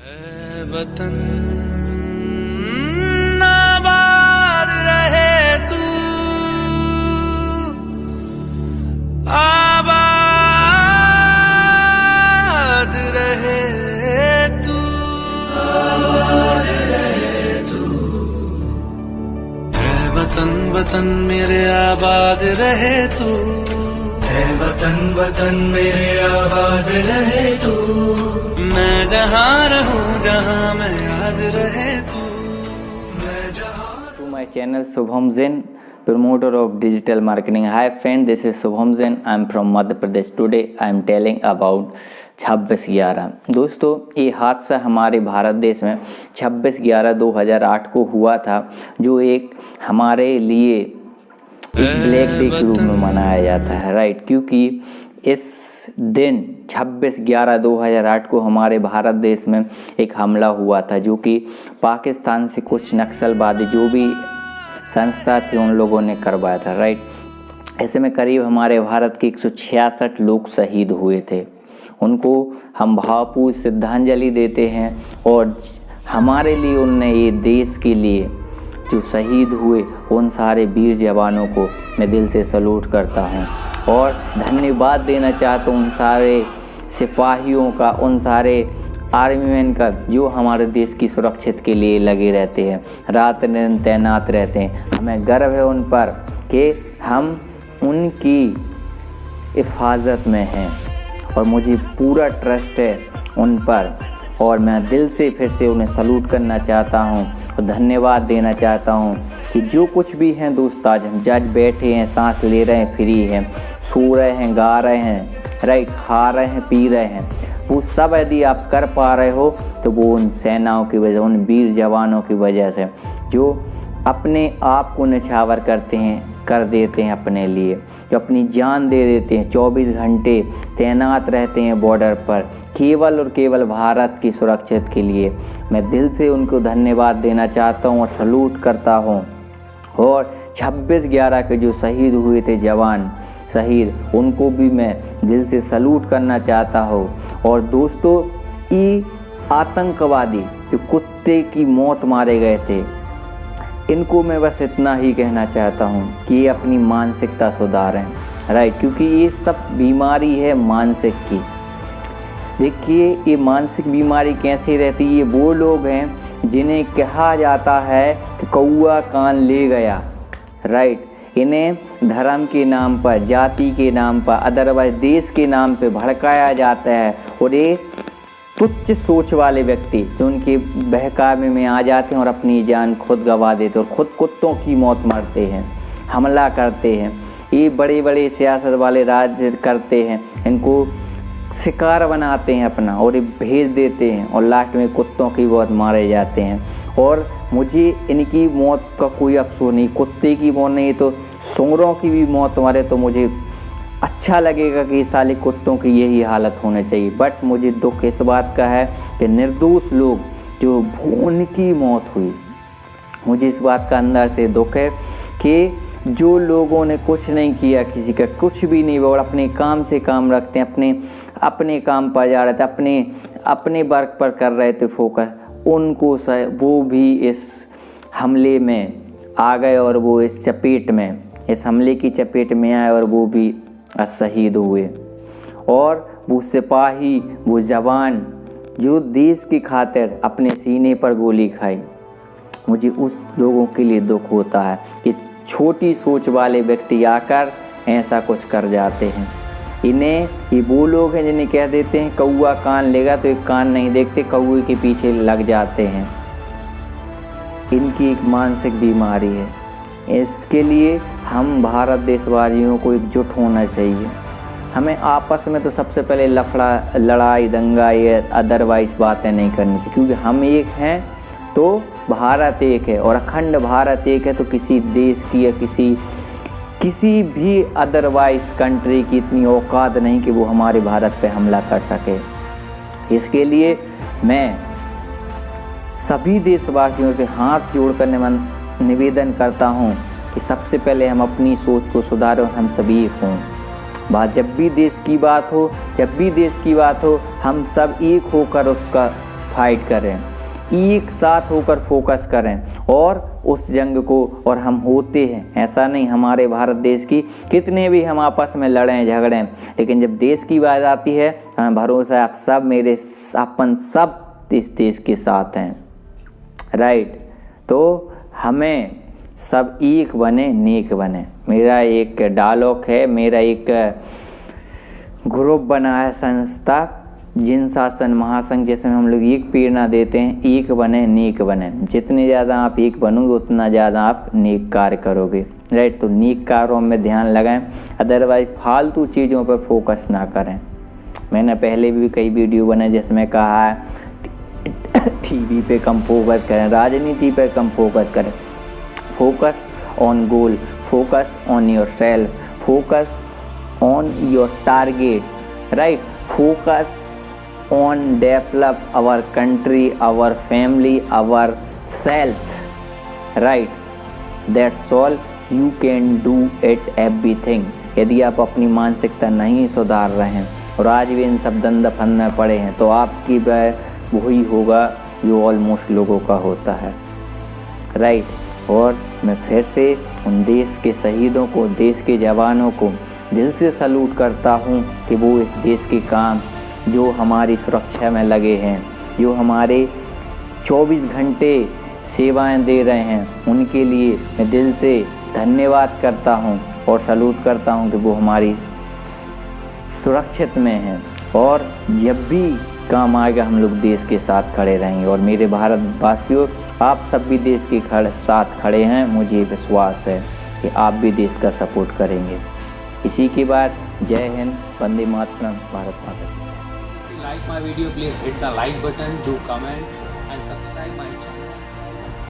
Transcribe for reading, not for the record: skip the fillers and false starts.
ऐ वतन आबाद रहे तू, आबाद रहे तू, आबाद रहे तू। ऐ वतन वतन मेरे आबाद रहे तू, ऐ वतन वतन मेरे आबाद रहे तू। मैं जहाँ रहूं जहाँ मैं याद रहे तू, मैं जहाँ। To my channel Shubham Jain, promoter of digital marketing. Hi friend, this is Shubham Jain. I am from Madhya Pradesh. Today I am telling about 26/11। दोस्तों, ये हादसा हमारे भारत देश में 26/11/2008 को हुआ था, जो एक हमारे लिए एक ब्लैक डे के रूप में मनाया जाता है, राइट। क्योंकि इस दिन 26/11/2008 को हमारे भारत देश में एक हमला हुआ था, जो कि पाकिस्तान से कुछ नक्सलवादी जो भी संस्था थी उन लोगों ने करवाया था, राइट। ऐसे में करीब हमारे भारत के 166 लोग शहीद हुए थे। उनको हम भावपूर्ण श्रद्धांजलि देते हैं और हमारे लिए उनने ये देश के लिए जो शहीद हुए उन सारे वीर जवानों को मैं दिल से सैल्यूट करता हूँ और धन्यवाद देना चाहता हूँ उन सारे सिपाहियों का, उन सारे आर्मी मैन का जो हमारे देश की सुरक्षित के लिए लगे रहते हैं, रात दिन तैनात रहते हैं। हमें गर्व है उन पर कि हम उनकी हिफाजत में हैं और मुझे पूरा ट्रस्ट है उन पर और मैं दिल से फिर से उन्हें सैल्यूट करना चाहता हूँ और धन्यवाद देना चाहता हूँ कि जो कुछ भी हैं दोस्त, आज हम जज बैठे हैं, सांस ले रहे हैं, फ्री हैं, सो रहे हैं, गा रहे हैं, राइट, खा रहे हैं, पी रहे हैं, वो सब यदि आप कर पा रहे हो तो वो उन सेनाओं की वजह, उन वीर जवानों की वजह से जो अपने आप को निछावर करते हैं, कर देते हैं अपने लिए, जो अपनी जान दे देते हैं, 24 घंटे तैनात रहते हैं बॉर्डर पर केवल और केवल भारत की सुरक्षित के लिए। मैं दिल से उनको धन्यवाद देना चाहता हूँ और सैल्यूट करता हूँ। और 26/11 के जो शहीद हुए थे जवान शहीद, उनको भी मैं दिल से सैल्यूट करना चाहता हूँ। और दोस्तों, ये आतंकवादी जो कुत्ते की मौत मारे गए थे, इनको मैं बस इतना ही कहना चाहता हूँ कि ये अपनी मानसिकता सुधारें, राइट। क्योंकि ये सब बीमारी है मानसिक की। देखिए, ये मानसिक बीमारी कैसे रहती है, ये वो लोग हैं जिन्हें कहा जाता है कि कौआ कान ले गया, राइट। इन्हें धर्म के नाम पर, जाति के नाम पर, अदरवाइज देश के नाम पर भड़काया जाता है और ये तुच्छ सोच वाले व्यक्ति जो उनके बहकावे में आ जाते हैं और अपनी जान खुद गंवा देते हैं और खुद कुत्तों की मौत मरते हैं, हमला करते हैं। ये बड़े बड़े सियासत वाले राज करते हैं, इनको शिकार बनाते हैं अपना और ये भेज देते हैं और लास्ट में कुत्तों की मौत मारे जाते हैं। और मुझे इनकी मौत का कोई अफसोस नहीं, कुत्ते की मौत नहीं तो सूअरों की भी मौत मारे तो मुझे अच्छा लगेगा कि साले कुत्तों की यही हालत होनी चाहिए। बट मुझे दुख इस बात का है कि निर्दोष लोग जो उनकी मौत हुई, मुझे इस बात का अंदर से दुख है कि जो लोगों ने कुछ नहीं किया, किसी का कुछ भी नहीं, और अपने काम से काम रखते हैं, अपने काम पर जा रहे थे, अपने वर्क पर कर रहे थे फोकस, उनको वो भी इस हमले में आ गए और वो इस चपेट में, इस हमले की चपेट में आए और वो भी शहीद हुए। और वो सिपाही, वो जवान जो देश की खातिर अपने सीने पर गोली खाई, मुझे उस लोगों के लिए दुख होता है कि छोटी सोच वाले व्यक्ति आकर ऐसा कुछ कर जाते हैं। इन्हें ये वो लोग हैं जिन्हें कह देते हैं कौआ कान लेगा तो एक कान नहीं देखते, कौए के पीछे लग जाते हैं। इनकी एक मानसिक बीमारी है। इसके लिए हम भारत देशवासियों को एकजुट होना चाहिए। हमें आपस में तो सबसे पहले लड़ाई दंगा या अदरवाइज बातें नहीं करनी चाहिए, क्योंकि हम एक हैं तो भारत एक है और अखंड भारत एक है, तो किसी देश की या किसी भी अदरवाइज कंट्री की इतनी औकात नहीं कि वो हमारे भारत पे हमला कर सके। इसके लिए मैं सभी देशवासियों से हाथ जोड़कर निवेदन करता हूँ कि सबसे पहले हम अपनी सोच को सुधारें और हम सभी एक हों। बात जब भी देश की बात हो, हम सब एक होकर उसका फाइट करें, एक साथ होकर फोकस करें और उस जंग को, और हम होते हैं, ऐसा नहीं हमारे भारत देश की कितने भी हम आपस में लड़ें झगड़ें, लेकिन जब देश की बात आती है हमें भरोसा है आप सब अपन सब इस देश के साथ हैं, राइट। तो हमें सब एक बने नेक बने। मेरा एक डायलॉग है, मेरा एक ग्रुप बना है संस्था जिन शासन महासंघ, जैसे हम लोग एक प्रेरणा देते हैं, एक बने नेक बने। जितने ज़्यादा आप एक बनोगे उतना ज़्यादा आप नेक कार्य करोगे, राइट। तो नेक कार्यों में ध्यान लगाएं, अदरवाइज फालतू चीज़ों पर फोकस ना करें। मैंने पहले भी कई वीडियो बनाए जिसमें कहा है टीवी पे कम फोकस करें, राजनीति पे कम फोकस करें। Focus on goal, focus on your self, focus on your target, right. Focus on develop our country, our family, our self, right? That's all. You can do it everything. यदि आप अपनी मानसिकता नहीं सुधार रहे हैं और आज भी इन सब दंड फंद में पड़े हैं तो आपकी वही होगा जो ऑलमोस्ट लोगों का होता है, राइट। और मैं फिर से उन देश के शहीदों को, देश के जवानों को दिल से सैल्यूट करता हूँ कि वो इस देश के काम जो हमारी सुरक्षा में लगे हैं, जो हमारे 24 घंटे सेवाएं दे रहे हैं, उनके लिए मैं दिल से धन्यवाद करता हूं और सैल्यूट करता हूं कि वो हमारी सुरक्षित में हैं। और जब भी काम आएगा हम लोग देश के साथ खड़े रहेंगे। और मेरे भारतवासियों, आप सब भी देश के साथ खड़े हैं, मुझे विश्वास है कि आप भी देश का सपोर्ट करेंगे। इसी के बाद जय हिंद, वंदे मातरम, भारत माता की। Like my video, please hit the like button, do comments